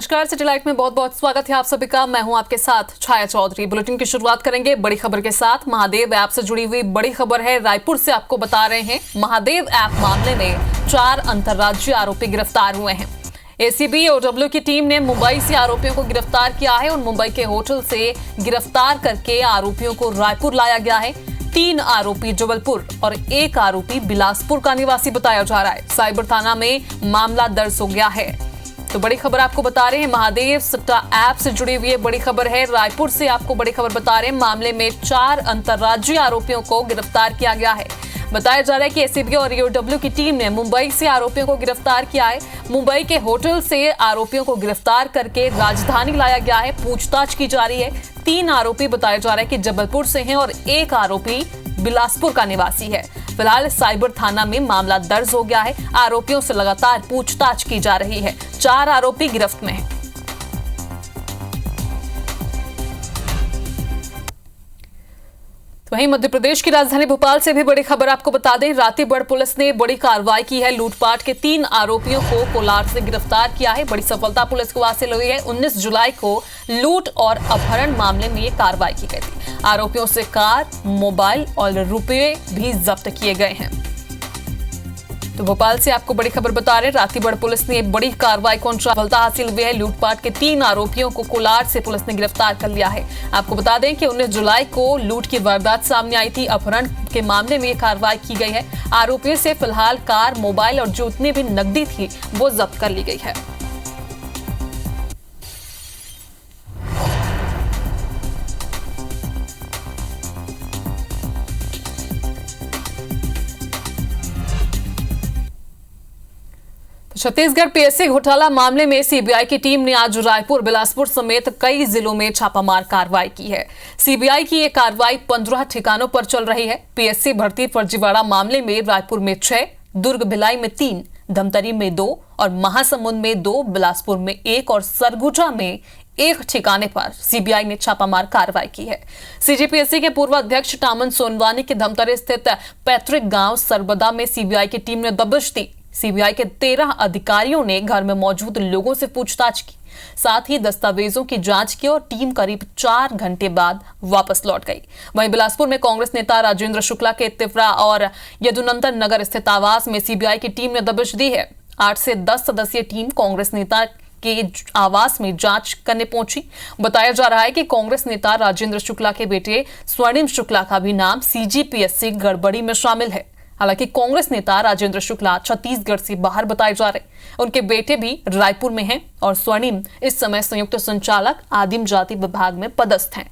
नमस्कार, city light में बहुत बहुत स्वागत है आप सभी का। मैं हूं आपके साथ छाया चौधरी। बुलेटिन की शुरुआत करेंगे बड़ी खबर के साथ। महादेव ऐप से जुड़ी हुई बड़ी खबर है। रायपुर से आपको बता रहे हैं, महादेव ऐप मामले में 4 अंतर्राज्यीय आरोपी गिरफ्तार हुए हैं। एसीबी ओडब्ल्यू की टीम ने मुंबई से आरोपियों को गिरफ्तार किया है और मुंबई के होटल से गिरफ्तार करके आरोपियों को रायपुर लाया गया है। 3 आरोपी जबलपुर और 1 आरोपी बिलासपुर का निवासी बताया जा रहा है। साइबर थाना में मामला दर्ज हो गया है। तो बड़ी खबर आपको बता रहे हैं, महादेव सट्टा ऐप से जुड़ी हुई बड़ी खबर है। रायपुर से आपको बड़ी खबर बता रहे हैं, मामले में 4 अंतर्राज्यीय आरोपियों को गिरफ्तार किया गया है। बताया जा रहा है कि एसीबी और ईओडब्ल्यू की टीम ने मुंबई से आरोपियों को गिरफ्तार किया है। मुंबई के होटल से आरोपियों को गिरफ्तार करके राजधानी लाया गया है। पूछताछ की जा रही है। 3 आरोपी बताया जा रहा है कि जबलपुर से हैं और 1 आरोपी बिलासपुर का निवासी है। फिलहाल साइबर थाना में मामला दर्ज हो गया है। आरोपियों से लगातार पूछताछ की जा रही है। 4 आरोपी गिरफ्त में हैं। वहीं मध्य प्रदेश की राजधानी भोपाल से भी बड़ी खबर आपको बता दें, रातीबड़ पुलिस ने बड़ी कार्रवाई की है। लूटपाट के 3 आरोपियों को कोलार से गिरफ्तार किया है। बड़ी सफलता पुलिस को हासिल हुई है। 19 जुलाई को लूट और अपहरण मामले में ये कार्रवाई की गई थी। आरोपियों से कार, मोबाइल और रुपये भी जब्त किए गए हैं। तो भोपाल से आपको बड़ी खबर बता रहे हैं, रातीबड़ पुलिस ने बड़ी कार्रवाई को सफलता हासिल हुई है। लूटपाट के 3 आरोपियों को कोलार से पुलिस ने गिरफ्तार कर लिया है। आपको बता दें कि 19 जुलाई को लूट की वारदात सामने आई थी। अपहरण के मामले में ये कार्रवाई की गई है। आरोपियों से फिलहाल कार, मोबाइल और जो उतनी भी नकदी थी वो जब्त कर ली गई है। छत्तीसगढ़ पीएससी घोटाला मामले में सीबीआई की टीम ने आज रायपुर, बिलासपुर समेत कई जिलों में छापामार कार्रवाई की है। सीबीआई की यह कार्रवाई 15 ठिकानों पर चल रही है। पीएससी भर्ती फर्जीवाड़ा मामले में रायपुर में 6, दुर्ग भिलाई में 3, धमतरी में 2 और महासमुंद में 2, बिलासपुर में 1 और सरगुजा में 1 ठिकाने पर सीबीआई ने छापामार कार्रवाई की है। सीजीपीएससी के पूर्व अध्यक्ष टामन सोनवानी के धमतरी स्थित पैतृक गांव सरबदा में सीबीआई की टीम ने दबिश दी। सीबीआई के 13 अधिकारियों ने घर में मौजूद लोगों से पूछताछ की, साथ ही दस्तावेजों की जांच की और टीम करीब 4 घंटे बाद वापस लौट गई। वहीं बिलासपुर में कांग्रेस नेता राजेंद्र शुक्ला के तिफरा और यदुनंदन नगर स्थित आवास में सीबीआई की टीम ने दबिश दी है। 8 से 10 सदस्यीय टीम कांग्रेस नेता के आवास में जांच करने पहुंची। बताया जा रहा है कि कांग्रेस नेता राजेंद्र शुक्ला के बेटे स्वर्णिम शुक्ला का भी नाम सीजीपीएससी गड़बड़ी में शामिल है। हालांकि कांग्रेस नेता राजेंद्र शुक्ला छत्तीसगढ़ से बाहर बताए जा रहे। उनके बेटे भी रायपुर में हैं और स्वर्णिम इस समय संयुक्त संचालक आदिम जाति विभाग में पदस्थ हैं।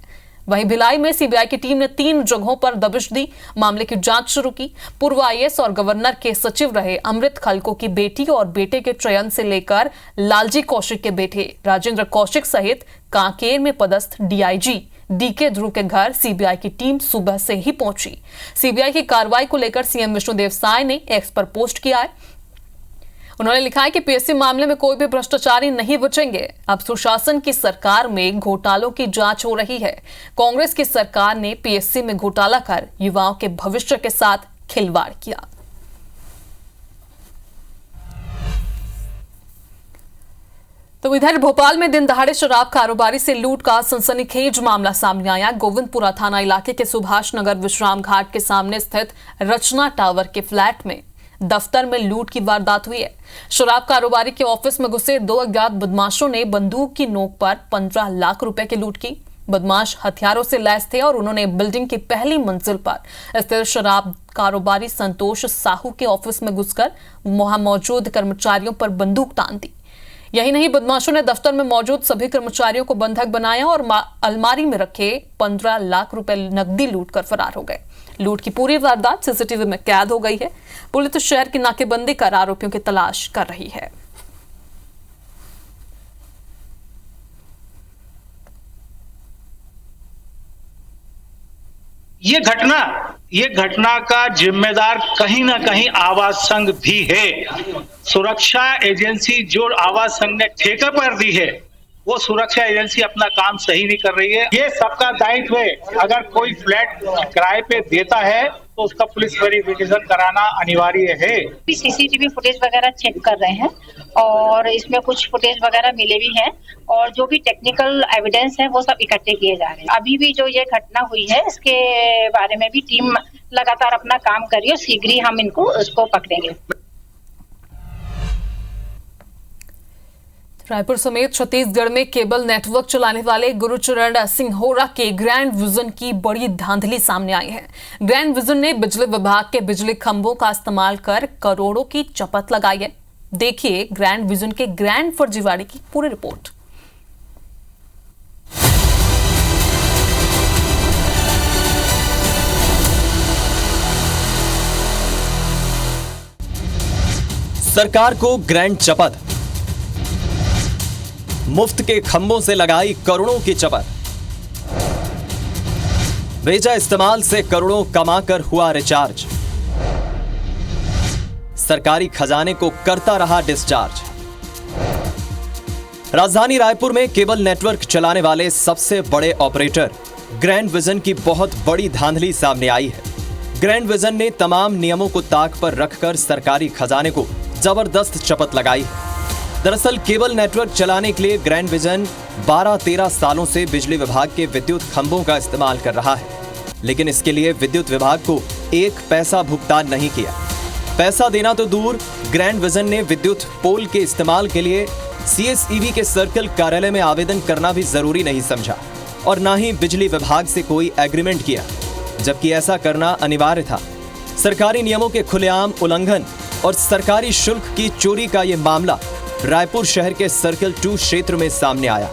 वहीं भिलाई में सीबीआई की टीम ने 3 जगहों पर दबिश दी, मामले की जांच शुरू की। पूर्व आईएएस और गवर्नर के सचिव रहे अमृत खलको की बेटी और बेटे के चयन से लेकर लालजी कौशिक के बेटे राजेंद्र कौशिक सहित कांकेर में पदस्थ डीआईजी डीके ध्रुव के घर सीबीआई की टीम सुबह से ही पहुंची। सीबीआई की कार्रवाई को लेकर सीएम विष्णुदेव साय ने एक्स पर पोस्ट किया है। उन्होंने लिखा है कि पीएससी मामले में कोई भी भ्रष्टाचारी नहीं बचेंगे। अब सुशासन की सरकार में घोटालों की जांच हो रही है। कांग्रेस की सरकार ने पीएससी में घोटाला कर युवाओं के भविष्य के साथ खिलवाड़ किया। तो इधर भोपाल में दिन दहाड़े शराब कारोबारी से लूट का सनसनीखेज मामला सामने आया। गोविंदपुरा थाना इलाके के सुभाष नगर विश्राम घाट के सामने स्थित रचना टावर के फ्लैट में दफ्तर में लूट की वारदात हुई है। शराब कारोबारी के ऑफिस में घुसे 2 अज्ञात बदमाशों ने बंदूक की नोक पर 15 लाख रुपए की लूट की। बदमाश हथियारों से लैस थे और उन्होंने बिल्डिंग की पहली मंजिल पर स्थित शराब कारोबारी संतोष साहू के ऑफिस में घुसकर वहां मौजूद कर्मचारियों पर बंदूक तान दी। यही नहीं, बदमाशों ने दफ्तर में मौजूद सभी कर्मचारियों को बंधक बनाया और अलमारी में रखे 15 लाख रुपए नकदी लूट कर फरार हो गए। लूट की पूरी वारदात सीसीटीवी में कैद हो गई है। पुलिस शहर की नाकेबंदी कर आरोपियों की तलाश कर रही है। ये घटना का जिम्मेदार कहीं ना कहीं आवास संघ भी है। सुरक्षा एजेंसी जो आवास संघ ने ठेके पर दी है, वो सुरक्षा एजेंसी अपना काम सही नहीं कर रही है। ये सबका दायित्व है, अगर कोई फ्लैट किराए पे देता है तो उसका पुलिस वेरिफिकेशन कराना अनिवार्य है। सीसीटीवी फुटेज वगैरह चेक कर रहे हैं और इसमें कुछ फुटेज वगैरह मिले भी हैं और जो भी टेक्निकल एविडेंस है वो सब इकट्ठे किए जा रहे हैं। अभी भी जो ये घटना हुई है इसके बारे में भी टीम लगातार अपना काम कर रही है, शीघ्र ही हम इसको पकड़ेंगे। रायपुर समेत छत्तीसगढ़ में केबल नेटवर्क चलाने वाले गुरुचरण सिंहोरा के ग्रैंड विजन की बड़ी धांधली सामने आई है। ग्रैंड विजन ने बिजली विभाग के बिजली खंभों का इस्तेमाल कर करोड़ों की चपत लगाई है। देखिए ग्रैंड विजन के ग्रैंड फर्जीवाड़े की पूरी रिपोर्ट। सरकार को ग्रैंड चपत, मुफ्त के खंभों से लगाई करोड़ों की चपत, भेजा इस्तेमाल से करोड़ों कमाकर हुआ रिचार्ज, सरकारी खजाने को करता रहा डिस्चार्ज। राजधानी रायपुर में केबल नेटवर्क चलाने वाले सबसे बड़े ऑपरेटर ग्रैंड विजन की बहुत बड़ी धांधली सामने आई है। ग्रैंड विजन ने तमाम नियमों को ताक पर रखकर सरकारी खजाने को जबरदस्त चपत लगाई है। दरअसल केबल नेटवर्क चलाने के लिए ग्रैंड विजन 12-13 सालों से बिजली विभाग के विद्युत खंभों का इस्तेमाल कर रहा है, लेकिन इसके लिए विद्युत विभाग को एक पैसा भुगतान नहीं किया। पैसा देना तो दूर, ग्रैंड विजन ने विद्युत पोल के इस्तेमाल के लिए सीएसईबी के सर्कल कार्यालय में आवेदन करना भी जरूरी नहीं समझा और ना ही बिजली विभाग से कोई एग्रीमेंट किया, जबकि ऐसा करना अनिवार्य था। सरकारी नियमों के खुलेआम उल्लंघन और सरकारी शुल्क की चोरी का यह मामला रायपुर शहर के सर्कल 2 क्षेत्र में सामने आया।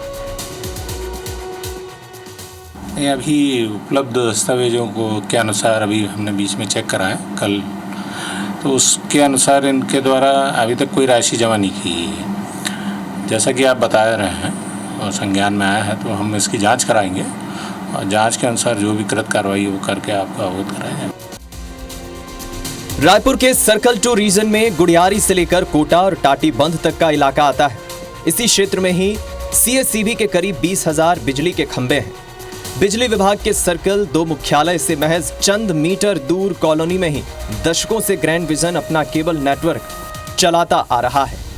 अभी उपलब्ध दस्तावेजों के अनुसार अभी हमने बीच में चेक करा है कल, तो उसके अनुसार इनके द्वारा अभी तक कोई राशि जमा नहीं की है। जैसा कि आप बता रहे हैं और संज्ञान में आया है, तो हम इसकी जांच कराएंगे और जांच के अनुसार जो भी कृत कार्रवाई वो करके आपको अवगत कराएंगे। रायपुर के सर्कल 2 रीजन में गुड़ियारी से लेकर कोटा और टाटीबंध तक का इलाका आता है। इसी क्षेत्र में ही सीएसईबी के करीब 20,000 बिजली के खंभे हैं। बिजली विभाग के सर्कल 2 मुख्यालय से महज चंद मीटर दूर कॉलोनी में ही दशकों से ग्रैंड विजन अपना केबल नेटवर्क चलाता आ रहा है।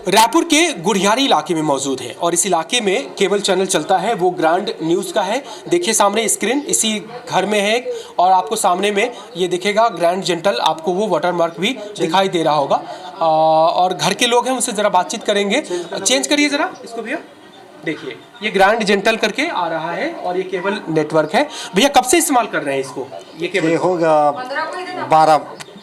रायपुर के गुड़ियारी इलाके में मौजूद है और इस इलाके में केबल चैनल चलता है वो ग्रैंड न्यूज़ का है। देखिए सामने स्क्रीन इसी घर में है और आपको सामने में ये दिखेगा ग्रैंड जेंटल, आपको वो वाटरमार्क भी दिखाई दे रहा होगा। और घर के लोग हैं, उनसे ज़रा बातचीत करेंगे। चेंज करिए ज़रा इसको भैया। देखिए ये ग्रैंड जेंटल करके आ रहा है और ये केबल नेटवर्क है। भैया कब से इस्तेमाल कर रहे हैं इसको? ये केबल हो गया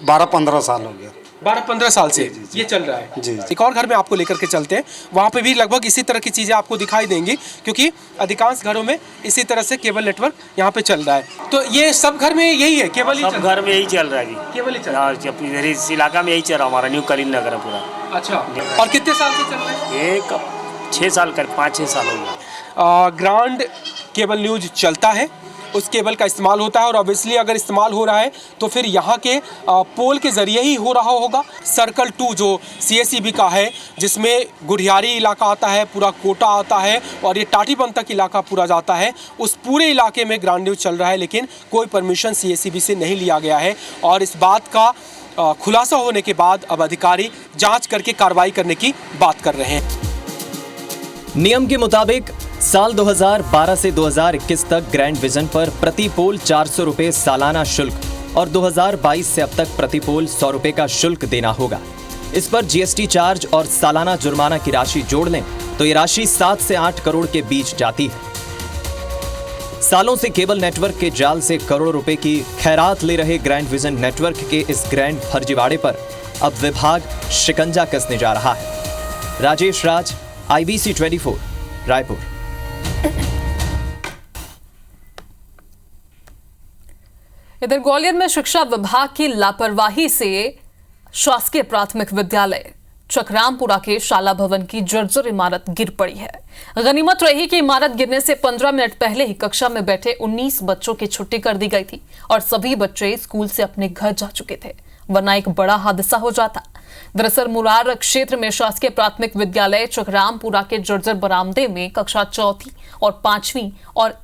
12-15 साल हो गया। 12-15 साल से ये चल रहा है। जी। एक और घर में आपको लेकर के चलते हैं, वहाँ पे भी लगभग इसी तरह की चीज़ें आपको दिखाई देंगी, क्योंकि अधिकांश घरों में इसी तरह से केबल नेटवर्क यहाँ पे चल रहा है। तो ये सब घर में यही है, केबल ही सब घर में यही चल रहा है जी, केबल ही चल रहा है। इधर इस इलाका में यही चल रहा है, हमारा न्यू कलीन नगर है पूरा। अच्छा, और कितने साल से चल रहा है? ये 6 साल कर 5-6 साल हो गया। ग्रांड केबल न्यूज चलता है, उस केबल का इस्तेमाल होता है और ऑब्वियसली अगर इस्तेमाल हो रहा है तो फिर यहाँ के पोल के ज़रिए ही हो रहा होगा। सर्कल 2 जो सीएसईबी का है, जिसमें गुड़ियारी इलाका आता है, पूरा कोटा आता है और ये टाटीबंध तक इलाका पूरा जाता है, उस पूरे इलाके में ग्रांड न्यूज चल रहा है, लेकिन कोई परमिशन सीएसईबी से नहीं लिया गया है। और इस बात का खुलासा होने के बाद अब अधिकारी जाँच करके कार्रवाई करने की बात कर रहे हैं। नियम के मुताबिक साल 2012 से 2021 तक ग्रैंड विजन पर प्रति पोल 400 रुपए सालाना शुल्क और 2022 से अब तक प्रति पोल 100 रुपए का शुल्क देना होगा। इस पर जीएसटी चार्ज और सालाना जुर्माना की राशि जोड़ लें तो ये राशि 7 से 8 करोड़ के बीच जाती है। सालों से केबल नेटवर्क के जाल से करोड़ों रुपए की खैरात ले रहे ग्रैंड विजन नेटवर्क के इस ग्रैंड फर्जीवाड़े पर अब विभाग शिकंजा कसने जा रहा है। राजेश राज, IBC 24, रायपुर। इधर ग्वालियर में शिक्षा विभाग की लापरवाही से शासकीय प्राथमिक विद्यालय चकरामपुरा के शाला भवन की जर्जर इमारत गिर पड़ी है। गनीमत रही कि इमारत गिरने से 15 मिनट पहले ही कक्षा में बैठे 19 बच्चों की छुट्टी कर दी गई थी और सभी बच्चे स्कूल से अपने घर जा चुके थे वरना एक बड़ा हादसा हो जाता। दरअसल मुरार क्षेत्र में शासकीय प्राथमिक विद्यालय चकरामपुरा के जर्जर बरामदे में कक्षा 4वीं और 5वीं और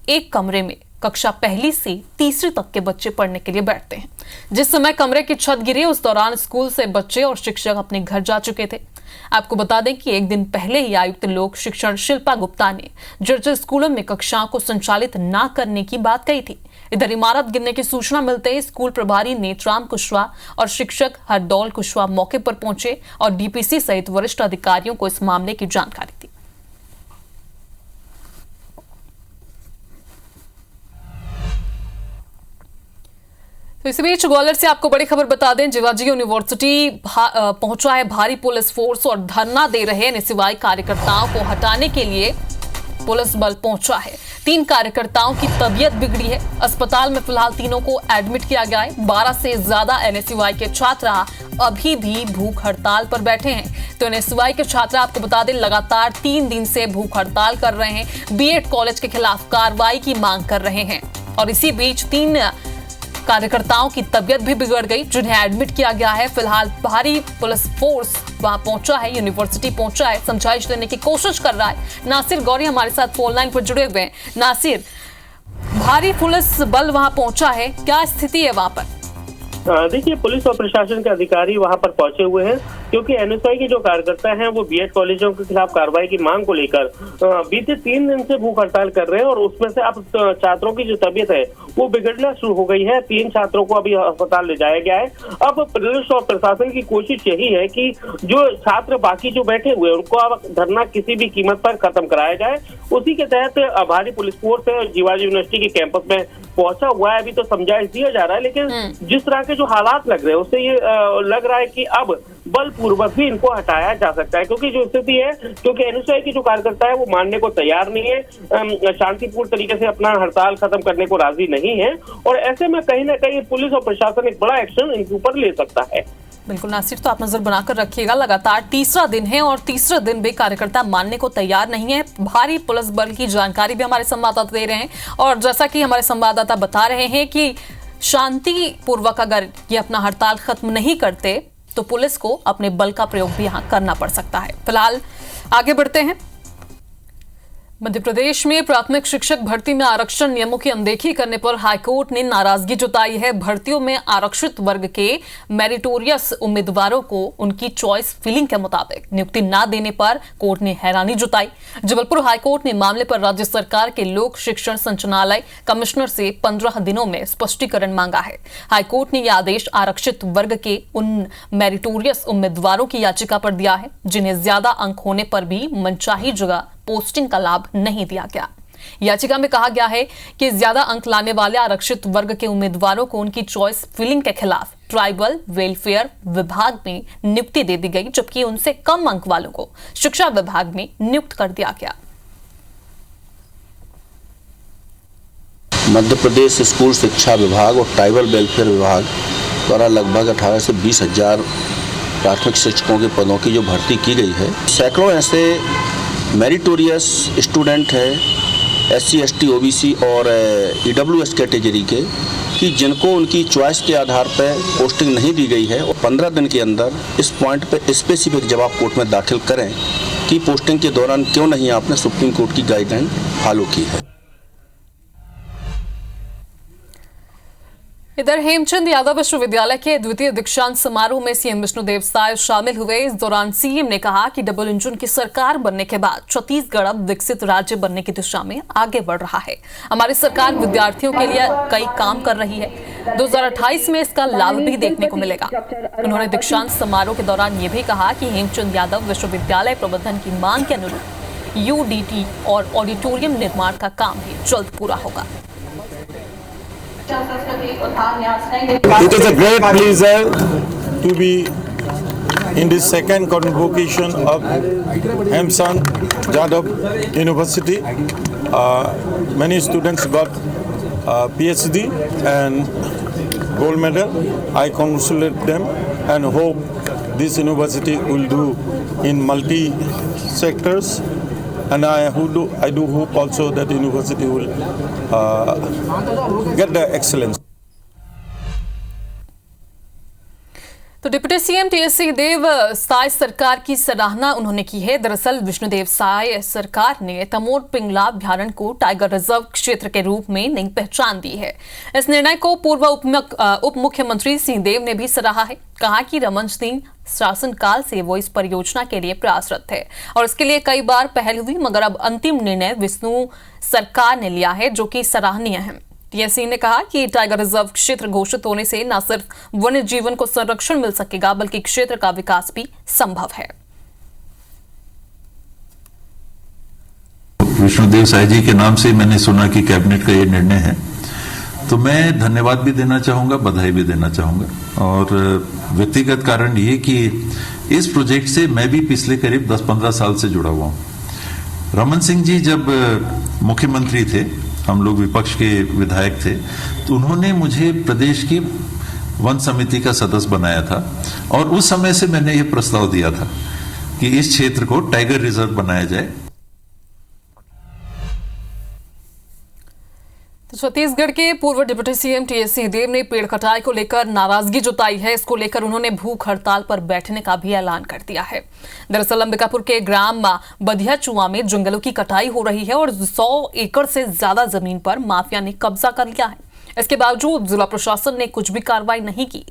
एक कमरे में कक्षा पहली से तीसरी तक के बच्चे पढ़ने के लिए बैठते हैं। जिस समय कमरे की छत गिरी उस दौरान स्कूल से बच्चे और शिक्षक अपने घर जा चुके थे। आपको बता दें कि एक दिन पहले ही आयुक्त लोक शिक्षण शिल्पा गुप्ता ने जर्जर स्कूलों में कक्षाओं को संचालित न करने की बात कही थी। इधर इमारत गिरने की सूचना मिलते ही स्कूल प्रभारी नेत्राम कुशवाहा और शिक्षक हरदौल कुशवाहा मौके पर पहुंचे और डीपीसी सहित वरिष्ठ अधिकारियों को इस मामले की जानकारी दी। तो इसी बीच ग्वालियर से आपको बड़ी खबर बता दें, जिवाजी यूनिवर्सिटी पहुंचा है भारी पुलिस फोर्स और धरना दे रहे एनएसयूआई कार्यकर्ताओं को हटाने के लिए पुलिस बल पहुंचा है। 3 कार्यकर्ताओं की तबीयत बिगड़ी है। अस्पताल में फिलहाल तीनों को एडमिट किया गया है। 12 से ज्यादा एनएसयूआई के छात्र अभी भी भूख हड़ताल पर बैठे हैं। तो एनएसयूआई के छात्र आपको बता दें लगातार 3 दिन से भूख हड़ताल कर रहे हैं। बीएड कॉलेज के खिलाफ कार्रवाई की मांग कर रहे हैं और इसी बीच 3 कार्यकर्ताओं की तबीयत भी बिगड़ गई जिन्हें एडमिट किया गया है। फिलहाल भारी पुलिस फोर्स वहां पहुंचा है, यूनिवर्सिटी पहुंचा है, समझाइश देने की कोशिश कर रहा है। नासिर गौरी हमारे साथ फोन लाइन पर जुड़े हुए हैं। नासिर, भारी पुलिस बल वहां पहुंचा है, क्या स्थिति है वहां पर? देखिए, पुलिस और प्रशासन के अधिकारी वहां पर पहुंचे हुए हैं क्योंकि एनएसयूआई के जो कार्यकर्ता हैं वो बीएड कॉलेजों के खिलाफ कार्रवाई की मांग को लेकर बीते 3 दिन से भूख हड़ताल कर रहे हैं और उसमें से अब छात्रों की जो तबीयत है वो बिगड़ना शुरू हो गई है। 3 छात्रों को अभी अस्पताल ले जाया गया है। अब पुलिस और प्रशासन की कोशिश यही है कि जो छात्र बाकी जो बैठे हुए हैं उनको अब धरना किसी भी कीमत पर खत्म कराया जाए। उसी के तहत भारी पुलिस फोर्स है जिवाजी यूनिवर्सिटी के कैंपस में पहुंचा हुआ है। अभी तो समझाइश दिया जा रहा है, लेकिन जिस तरह के जो हालात लग रहे हैं उससे ये लग रहा है कि अब बलपूर्वक भी इनको हटाया जा सकता है क्योंकि जो स्थिति है, क्योंकि एनएसयूआई के जो कार्यकर्ता है वो मानने को तैयार नहीं है, शांतिपूर्ण तरीके से अपना हड़ताल खत्म करने को राजी नहीं है और ऐसे में कहीं ना कहीं पुलिस और प्रशासन एक बड़ा एक्शन इनके ऊपर ले सकता है। बिल्कुल नासिर, तो आप नजर बनाकर रखिएगा। लगातार तीसरा दिन है और तीसरे दिन भी कार्यकर्ता मानने को तैयार नहीं है। भारी पुलिस बल की जानकारी भी हमारे संवाददाता दे रहे हैं और जैसा कि हमारे संवाददाता बता रहे हैं कि शांतिपूर्वक अगर ये अपना हड़ताल खत्म नहीं करते तो पुलिस को अपने बल का प्रयोग भी यहां करना पड़ सकता है। फिलहाल आगे बढ़ते हैं। मध्य प्रदेश में प्राथमिक शिक्षक भर्ती में आरक्षण नियमों की अनदेखी करने पर हाईकोर्ट ने नाराजगी जताई है। भर्तियों में आरक्षित वर्ग के मेरिटोरियस उम्मीदवारों को उनकी चॉइस फिलिंग के मुताबिक नियुक्ति न देने पर कोर्ट ने हैरानी जताई। जबलपुर हाईकोर्ट ने मामले पर राज्य सरकार के लोक शिक्षण संचालनालय कमिश्नर से 15 दिनों में स्पष्टीकरण मांगा है। हाईकोर्ट ने यह आदेश आरक्षित वर्ग के उन मेरिटोरियस उम्मीदवारों की याचिका पर दिया है जिन्हें ज्यादा अंक होने पर भी मनचाही जगह पोस्टिंग का लाभ नहीं दिया गया। याचिका में कहा गया है कि ज्यादा अंक लाने वाले आरक्षित वर्ग के उम्मीदवारों को उनकी चॉइस फिलिंग के खिलाफ ट्राइबल वेलफेयर विभाग में नियुक्ति दे दी गई, जबकि उनसे कम अंक वालों को शिक्षा विभाग में नियुक्त कर दिया गया। मध्य प्रदेश स्कूल शिक्षा विभाग और ट्राइबल वेलफेयर विभाग द्वारा लगभग 18 से 20 हजार प्राथमिक शिक्षकों के पदों की जो भर्ती की गई है, सैकड़ों ऐसे मेरिटोरियस स्टूडेंट है SC ST OBC और EWS कैटेगरी के कि जिनको उनकी चॉइस के आधार पर पोस्टिंग नहीं दी गई है और 15 दिन के अंदर इस पॉइंट पे स्पेसिफिक जवाब कोर्ट में दाखिल करें कि पोस्टिंग के दौरान क्यों नहीं आपने सुप्रीम कोर्ट की गाइडलाइन फॉलो की है। इधर हेमचंद यादव विश्वविद्यालय के द्वितीय दीक्षांत समारोह में सीएम विष्णुदेव साय शामिल हुए। इस दौरान सीएम ने कहा कि डबल इंजन की सरकार बनने के बाद छत्तीसगढ़ अब विकसित राज्य बनने की दिशा में आगे बढ़ रहा है। हमारी सरकार विद्यार्थियों के लिए कई काम कर रही है। 2028 में इसका लाभ भी देखने को मिलेगा। उन्होंने दीक्षांत समारोह के दौरान ये भी कहा कि हेमचंद यादव विश्वविद्यालय प्रबंधन की मांग के अनुरूप UDT और ऑडिटोरियम निर्माण का काम भी जल्द पूरा होगा। It is a great pleasure to be in this second convocation of Hemchand Yadav University. Many students got PhD and gold medal. I congratulate them and hope this university will do in multi sectors. And I do hope also that the university will get the excellence. तो deputy CM TS Singhdeo Sai सरकार की सराहना उन्होंने की है। दरअसल विष्णुदेव साय सरकार ने तमोर पिंगला अभ्यारण्य को टाइगर रिजर्व क्षेत्र के रूप में नई पहचान दी है। इस निर्णय को पूर्व उप मुख्यमंत्री सिंहदेव ने भी सराहा है। कहा कि रमन सिंह शासनकाल से वो इस परियोजना के लिए प्रयासरत थे और इसके लिए कई बार पहल हुई, मगर अब अंतिम निर्णय विष्णु सरकार ने लिया है जो कि सराहनीय है। टीएस सिंह ने कहा कि टाइगर रिजर्व क्षेत्र घोषित होने से न सिर्फ वन्य जीवन को संरक्षण मिल सकेगा बल्कि क्षेत्र का विकास भी संभव है। विष्णुदेव साय जी के नाम से मैंने सुना कि कैबिनेट का ये निर्णय है, तो मैं धन्यवाद भी देना चाहूंगा, बधाई भी देना चाहूंगा। और व्यक्तिगत कारण ये कि इस प्रोजेक्ट से मैं भी पिछले करीब 10-15 साल से जुड़ा हुआ हूं। रमन सिंह जी जब मुख्यमंत्री थे, हम लोग विपक्ष के विधायक थे, तो उन्होंने मुझे प्रदेश की वन समिति का सदस्य बनाया था और उस समय से मैंने ये प्रस्ताव दिया था कि इस क्षेत्र को टाइगर रिजर्व बनाया जाए। तो छत्तीसगढ़ के पूर्व डिप्टी सीएम टीएस सिंहदेव ने पेड़ कटाई को लेकर नाराजगी जताई है। इसको लेकर उन्होंने भूख हड़ताल पर बैठने का भी ऐलान कर दिया है। दरअसल अंबिकापुर के ग्राम बधियाचुआ में जंगलों की कटाई हो रही है और 100 एकड़ से ज्यादा जमीन पर माफिया ने कब्जा कर लिया है। इसके बावजूद जिला प्रशासन ने कुछ भी कार्रवाई नहीं की,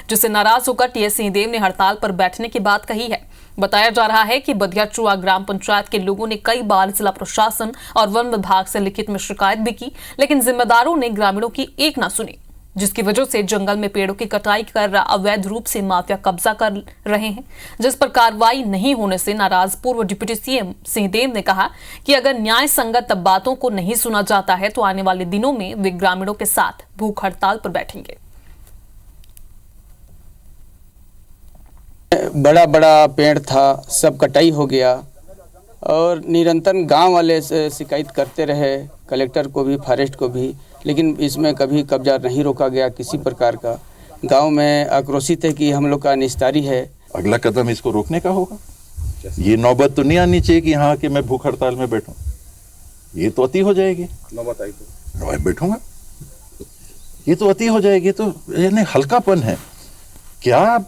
जिससे नाराज होकर टीएस सिंहदेव ने हड़ताल पर बैठने की बात कही है। बताया जा रहा है कि बधियाचुआ ग्राम पंचायत के लोगों ने कई बार जिला प्रशासन और वन विभाग से लिखित में शिकायत भी की, लेकिन जिम्मेदारों ने ग्रामीणों की एक न सुनी, जिसकी वजह से जंगल में पेड़ों की कटाई कर अवैध रूप से माफिया कब्जा कर रहे हैं, जिस पर कार्रवाई नहीं होने से नाराज पूर्व डिप्टी सीएम सिंहदेव ने कहा कि अगर न्याय संगत बातों को नहीं सुना जाता है तो आने वाले दिनों में वे ग्रामीणों के साथ भूख हड़ताल पर बैठेंगे। बड़ा बड़ा पेड़ था, सब कटाई हो गया और निरंतर गांव वाले से शिकायत करते रहे, कलेक्टर को भी, फॉरेस्ट को भी, लेकिन इसमें कभी कब्जा नहीं रोका गया किसी प्रकार का। गांव में आक्रोशित है कि हम लोग का निस्तारी है। अगला कदम इसको रोकने का होगा। ये नौबत तो नहीं आनी चाहिए कि यहाँ के मैं भूख हड़ताल में बैठूं। ये तो अति हो जाएगी। नौबत आई तो बैठूंगा, ये तो अति हो जाएगी। तो यानी हल्कापन है क्या?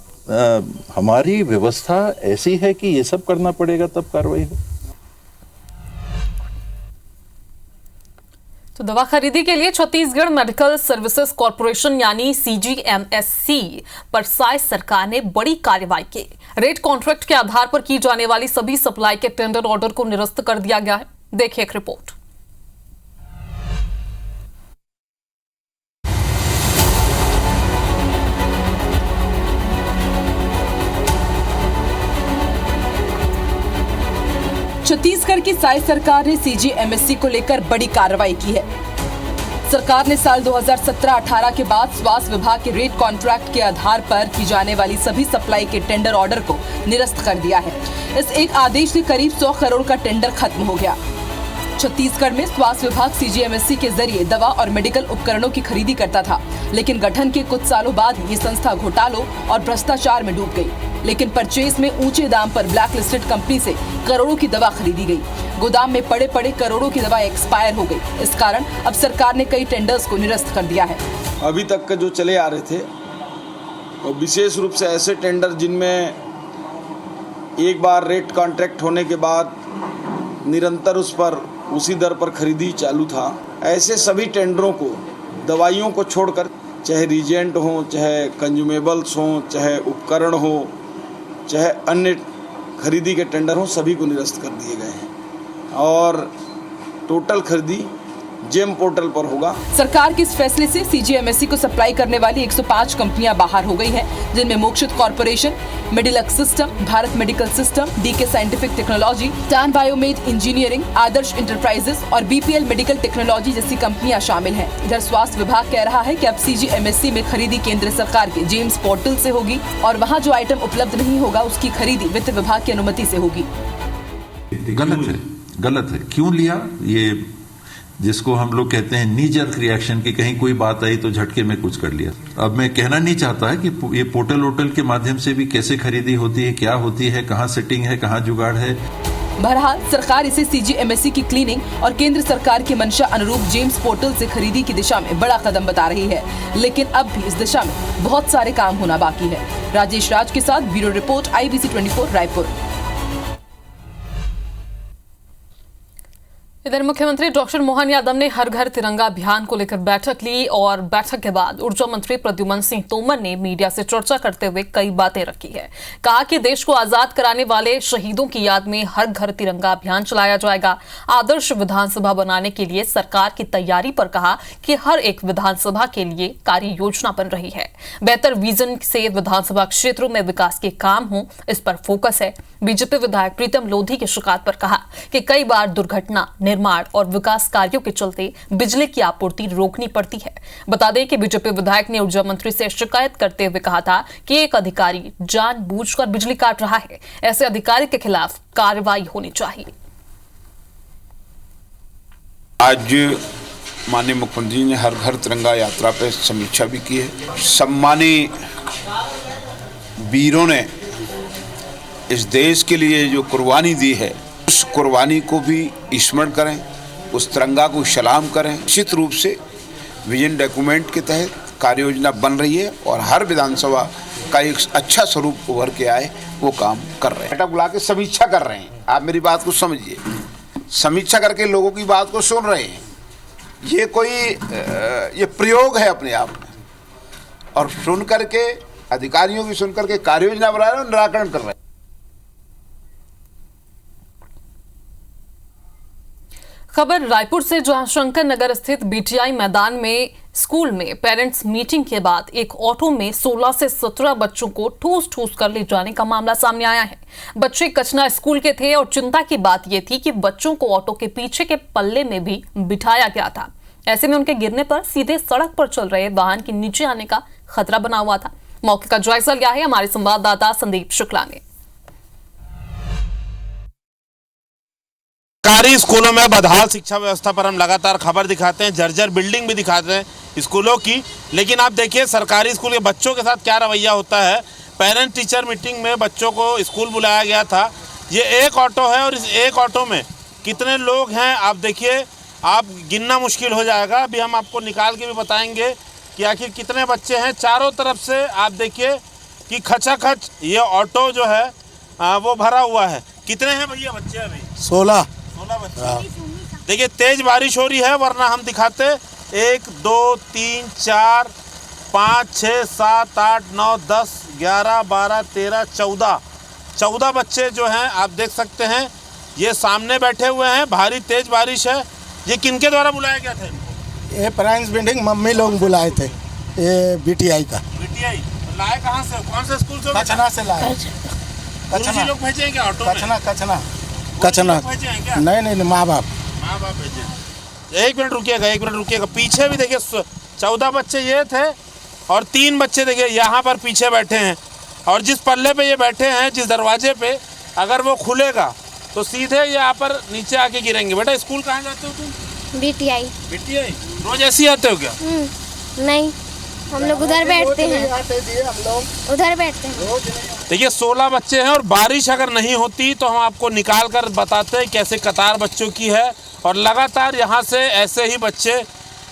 हमारी व्यवस्था ऐसी है कि ये सब करना पड़ेगा तब कार्रवाई हो। तो दवा खरीदी के लिए छत्तीसगढ़ मेडिकल सर्विसेज कॉर्पोरेशन यानी CGMSC पर साय सरकार ने बड़ी कार्रवाई की। रेट कॉन्ट्रैक्ट के आधार पर की जाने वाली सभी सप्लाई के टेंडर ऑर्डर को निरस्त कर दिया गया है। देखिए एक रिपोर्ट। छत्तीसगढ़ की साय सरकार ने CGMSC को लेकर बड़ी कार्रवाई की है। सरकार ने साल 2017-18 के बाद स्वास्थ्य विभाग के रेट कॉन्ट्रैक्ट के आधार पर की जाने वाली सभी सप्लाई के टेंडर ऑर्डर को निरस्त कर दिया है। इस एक आदेश से करीब 100 करोड़ का टेंडर खत्म हो गया। छत्तीसगढ़ में स्वास्थ्य विभाग CGMSC के जरिए दवा और मेडिकल उपकरणों की खरीदी करता था, लेकिन गठन के कुछ सालों बाद ये संस्था घोटालों और भ्रष्टाचार में डूब गई। लेकिन परचेज में ऊंचे दाम पर ब्लैक लिस्टेड कंपनी से करोड़ों की दवा खरीदी गई। गोदाम में पड़े पड़े करोड़ों की दवा एक्सपायर हो गई। इस कारण अब सरकार ने कई टेंडर्स को निरस्त कर दिया है। अभी तक के जो चले आ रहे थे और विशेष रूप से ऐसे टेंडर जिनमें एक बार रेट कॉन्ट्रैक्ट होने के बाद निरंतर उस पर उसी दर पर खरीदी चालू था, ऐसे सभी टेंडरों को दवाइयों को छोड़कर, चाहे रीजेंट हो, चाहे कंज्यूमेबल्स हो, चाहे उपकरण हो, चाहे अन्य खरीदी के टेंडर हो, सभी को निरस्त कर दिए गए हैं और टोटल खरीदी जेम पोर्टल पर होगा। सरकार के इस फैसले से CGMSC को सप्लाई करने वाली 105 कंपनियां बाहर हो गई हैं, जिनमें Mokshit corporation, Medilux system, Bharat medical system, DK scientific technology, टान बायोमेड इंजीनियरिंग, आदर्श इंटरप्राइजेस और BPL मेडिकल टेक्नोलॉजी जैसी कंपनियां शामिल हैं। इधर स्वास्थ्य विभाग कह रहा है कि अब CGMSC में खरीदी केंद्र सरकार के जेम्स पोर्टल से होगी और वहाँ जो आइटम उपलब्ध नहीं होगा उसकी खरीदी वित्त विभाग की अनुमति से होगी। गलत है। क्यों लिया? ये जिसको हम लोग कहते हैं नी जर्क रिएक्शन की, कहीं कोई बात आई तो झटके में कुछ कर लिया। अब मैं कहना नहीं चाहता है कि ये पोर्टल वोटल के माध्यम से भी कैसे खरीदी होती है, क्या होती है, कहाँ सेटिंग है, कहाँ जुगाड़ है। बहरहाल सरकार इसे CGMSE की क्लीनिंग और केंद्र सरकार की मंशा अनुरूप जेम्स पोर्टल से खरीदी की दिशा में बड़ा कदम बता रही है, लेकिन अब भी इस दिशा में बहुत सारे काम होना बाकी है। राजेश राज के साथ ब्यूरो रिपोर्ट IBC 24 रायपुर। इधर मुख्यमंत्री डॉक्टर मोहन यादव ने हर घर तिरंगा अभियान को लेकर बैठक ली और बैठक के बाद ऊर्जा मंत्री प्रद्युमन सिंह तोमर ने मीडिया से चर्चा करते हुए कई बातें रखी है। कहा कि देश को आजाद कराने वाले शहीदों की याद में हर घर तिरंगा अभियान चलाया जाएगा। आदर्श विधानसभा बनाने के लिए सरकार की तैयारी पर कहा कि हर एक विधानसभा के लिए कार्य योजना बन रही है। बेहतर विजन से विधानसभा क्षेत्रों में विकास के काम हो, इस पर फोकस है। बीजेपी विधायक प्रीतम लोधी की शिकायत पर कहा कि कई बार दुर्घटना, निर्माण और विकास कार्यों के चलते बिजली की आपूर्ति रोकनी पड़ती है। बता दें कि बीजेपी विधायक ने ऊर्जा मंत्री से शिकायत करते हुए कहा था कि एक अधिकारी जानबूझकर बिजली काट रहा है। ऐसे अधिकारी के खिलाफ कार्रवाई होनी चाहिए। आज माननीय मुख्यमंत्री ने हर घर तिरंगा यात्रा पर समीक्षा भी की है। सम्मानित वीरों ने इस देश के लिए जो कुर्बानी दी है, उस कुर्बानी को भी स्मरण करें, उस तिरंगा को सलाम करें। निश्चित रूप से विजन डॉक्यूमेंट के तहत कार्य योजना बन रही है और हर विधानसभा का एक अच्छा स्वरूप उभर के आए, वो काम कर रहे हैं। बैठक बुला के समीक्षा कर रहे हैं। आप मेरी बात को समझिए, समीक्षा करके लोगों की बात को सुन रहे हैं। ये प्रयोग है अपने आप में, और सुन करके अधिकारियों की सुन करके कार्य योजना बना रहे हैं, निराकरण कर रहे हैं। खबर रायपुर से, जहां शंकर नगर स्थित BTI मैदान में स्कूल में पेरेंट्स मीटिंग के बाद एक ऑटो में 16 से 17 बच्चों को ठूस कर ले जाने का मामला सामने आया है। बच्चे कचना स्कूल के थे और चिंता की बात यह थी कि बच्चों को ऑटो के पीछे के पल्ले में भी बिठाया गया था। ऐसे में उनके गिरने पर सीधे सड़क पर चल रहे वाहन के नीचे आने का खतरा बना हुआ था। मौके का जायजा लिया है हमारे संवाददाता संदीप शुक्ला ने। सरकारी स्कूलों में बदहाल शिक्षा व्यवस्था पर हम लगातार खबर दिखाते हैं, जर्जर बिल्डिंग भी दिखाते हैं स्कूलों की। लेकिन आप देखिए सरकारी स्कूल के बच्चों के साथ क्या रवैया होता है। पेरेंट टीचर मीटिंग में बच्चों को स्कूल बुलाया गया था। ये एक ऑटो है और इस एक ऑटो में कितने लोग हैं आप देखिए, आप गिनना मुश्किल हो जाएगा। अभी हम आपको निकाल के भी बताएंगे कि आखिर कितने बच्चे हैं। चारों तरफ से आप देखिए कि खचाखच ये ऑटो जो है वो भरा हुआ है। कितने हैं भैया बच्चे अभी? 16 बच्चे। देखिए तेज बारिश हो रही है, वरना हम दिखाते 1 2 3 4 5 6 7 8 9 10 11 12 13 14 बच्चे जो हैं आप देख सकते हैं। ये सामने बैठे हुए हैं, भारी तेज बारिश है। ये किनके द्वारा बुलाया गया था इनको? ये प्राइंस बिल्डिंग मम्मी लोग बुलाए थे, ये BTI का। BTI लाए कहाँ से? कौन से स्कूल से? कचना से लाए। कचना लोग भेजे हैं क्या ऑटो में? कचना नहीं, माँ बाप भेजे। एक मिनट रुकिएगा। पीछे भी देखिए 14 बच्चे ये थे और 3 बच्चे देखिए यहाँ पर पीछे बैठे हैं। और जिस पल्ले पे ये बैठे हैं, जिस दरवाजे पे, अगर वो खुलेगा तो सीधे यहाँ पर नीचे आके गिरेंगे। बेटा स्कूल कहाँ जाते हो तुम? BTI। रोज ऐसे ही आते हो क्या? नहीं, हम लोग उधर बैठते हैं। उधर बैठते हैं। देखिए 16 बच्चे हैं और बारिश अगर नहीं होती तो हम आपको निकाल कर बताते हैं कैसे कतार बच्चों की है। और लगातार यहाँ से ऐसे ही बच्चे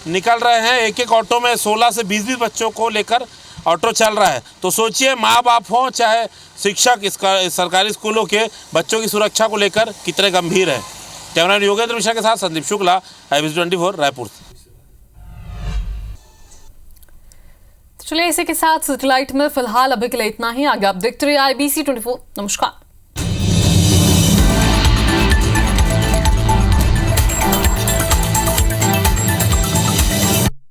निकल रहे हैं। एक ऑटो में 16 से 20 बच्चों को लेकर ऑटो चल रहा है। तो सोचिए माँ बाप हों चाहे शिक्षक, इसका सरकारी स्कूलों के बच्चों की सुरक्षा को लेकर कितने गंभीर है। कैमरा योगेंद्र मिश्रा के साथ संदीप शुक्ला, IBC 24 रायपुर। चलिए इसी के साथ सैटेलाइट में फिलहाल अभी के लिए इतना ही। आगे आप देखते रहिए IBC 24। नमस्कार।